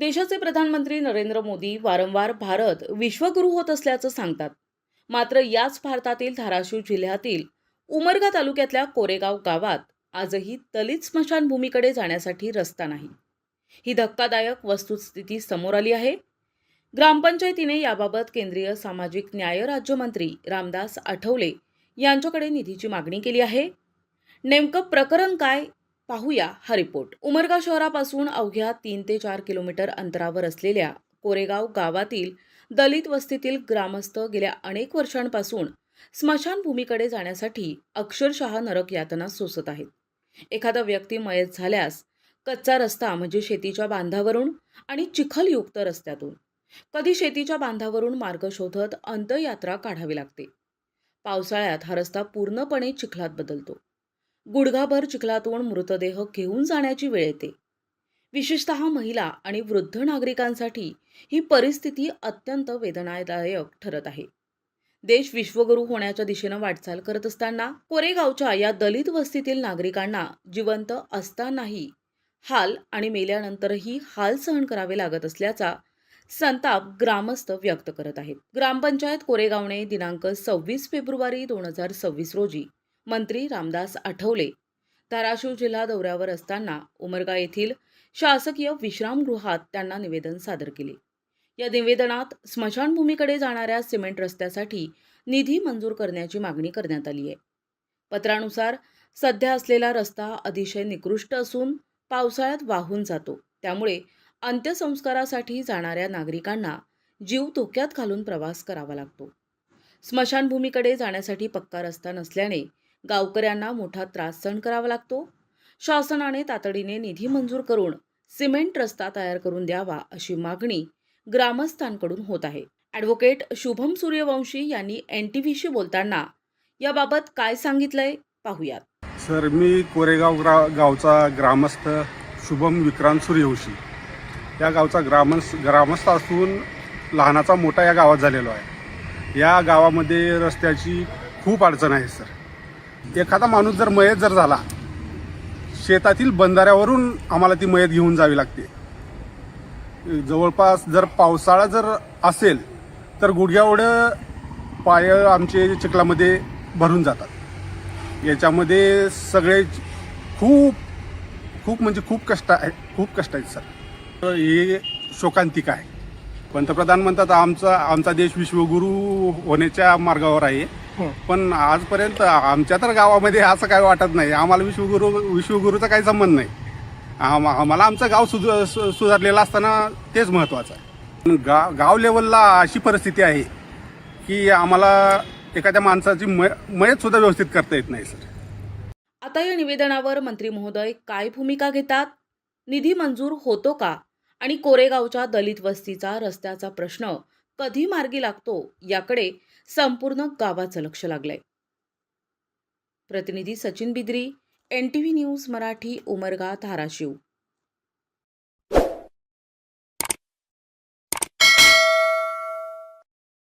देशाचे प्रधानमंत्री नरेंद्र मोदी वारंवार भारत विश्वगुरू होत असल्याचं सांगतात. मात्र याच भारतातील धाराशिव जिल्ह्यातील उमरगा तालुक्यातल्या कोरेगाव गावात आजही दलित स्मशानभूमीकडे जाण्यासाठी रस्ता नाही. ही धक्कादायक वस्तुस्थिती समोर आली आहे. ग्रामपंचायतीने याबाबत केंद्रीय सामाजिक न्याय राज्यमंत्री रामदास आठवले यांच्याकडे निधीची मागणी केली आहे. नेमकं प्रकरण काय, पाहूया हा रिपोर्ट. उमरगा शहरापासून अवघ्या 3 ते 4 किलोमीटर अंतरावर असलेल्या कोरेगाव गावातील दलित वस्तीतील ग्रामस्थ गेल्या अनेक वर्षांपासून स्मशानभूमीकडे जाण्यासाठी अक्षरशः नरक यातना सोसत आहेत. एखादा व्यक्ती मयत झाल्यास कच्चा रस्ता म्हणजे शेतीच्या बांधावरून आणि चिखलयुक्त रस्त्यातून, कधी शेतीच्या बांधावरून मार्ग शोधत अंत्ययात्रा काढावी लागते. पावसाळ्यात हा रस्ता पूर्णपणे चिखलात बदलतो. गुडघाभर चिखलातून मृतदेह घेऊन जाण्याची वेळ येते. विशेषतः महिला आणि वृद्ध नागरिकांसाठी ही परिस्थिती अत्यंत वेदनादायक ठरत आहे. देश विश्वगुरू होण्याच्या दिशेनं वाटचाल करत असताना कोरेगावच्या या दलित वस्तीतील नागरिकांना जिवंत असतानाही हाल आणि मेल्यानंतरही हाल सहन करावे लागत असल्याचा संताप ग्रामस्थ व्यक्त करत आहेत. ग्रामपंचायत कोरेगावने दिनांक 26 फेब्रुवारी 2026 रोजी मंत्री रामदास आठवले धाराशिव जिल्हा दौऱ्यावर असताना उमरगा येथील शासकीय विश्रामगृहात त्यांना निवेदन सादर केले. या निवेदनात स्मशानभूमीकडे जाणाऱ्या सिमेंट रस्त्यासाठी निधी मंजूर करण्याची मागणी करण्यात आली आहे. पत्रानुसार सध्या असलेला रस्ता अतिशय निकृष्ट असून पावसाळ्यात वाहून जातो. त्यामुळे अंत्यसंस्कारासाठी जाणाऱ्या नागरिकांना जीव धोक्यात घालून प्रवास करावा लागतो. स्मशानभूमीकडे जाण्यासाठी पक्का रस्ता नसल्याने गावकऱ्यांना मोठा त्रास सहन करावा लागतो. शासनाने तातडीने निधी मंजूर करून सिमेंट रस्ता तयार करून द्यावा अशी मागणी ग्रामस्थांकडून होत आहे. ॲडव्होकेट शुभम सूर्यवंशी यांनी NTVशी बोलताना याबाबत काय सांगितलंय, पाहूयात. सर, मी कोरेगाव गावचा ग्रामस्थ शुभम विक्रांत सूर्यवंशी या गावचा ग्रामस्थ असून लहानाचा मोठा या गावात झालेलो आहे. या गावामध्ये रस्त्याची खूप अडचण आहे सर. एखादा माणूस जर मयत झाला, शेतातील बंधाऱ्यावरून आम्हाला ती मयत घेऊन जावी लागते. जवळपास जर पावसाळा जर असेल तर गुडघ्याएवढं पाय आमचे चिखलामध्ये भरून जातात. याच्यामध्ये सगळे खूप म्हणजे खूप कष्ट आहेत सर. हे शोकांतिक आहे. पंतप्रधान म्हणतात आमचा देश विश्वगुरू होण्याच्या मार्गावर आहे, पण आजपर्यंत आमच्या तर गावामध्ये असं काही वाटत नाही. आम्हाला विश्वगुरूचा काही संबंध नाही. आम्हाला आमचं गाव सुधारलेलं असताना तेच महत्त्वाचं आहे. गाव लेवलला अशी परिस्थिती आहे की आम्हाला एखाद्या माणसाची मयत सुद्धा व्यवस्थित करता येत नाही सर. आता या निवेदनावर मंत्री महोदय काय भूमिका घेतात? निधी मंजूर होतो का? आणि कोरेगावच्या दलित वस्तीचा रस्त्याचा प्रश्न कधी मार्गी लागतो याकडे संपूर्ण गावाचं लक्ष लागलंय. प्रतिनिधी सचिन बिद्री, NTV न्यूज मराठी, उमरगा, धाराशिव.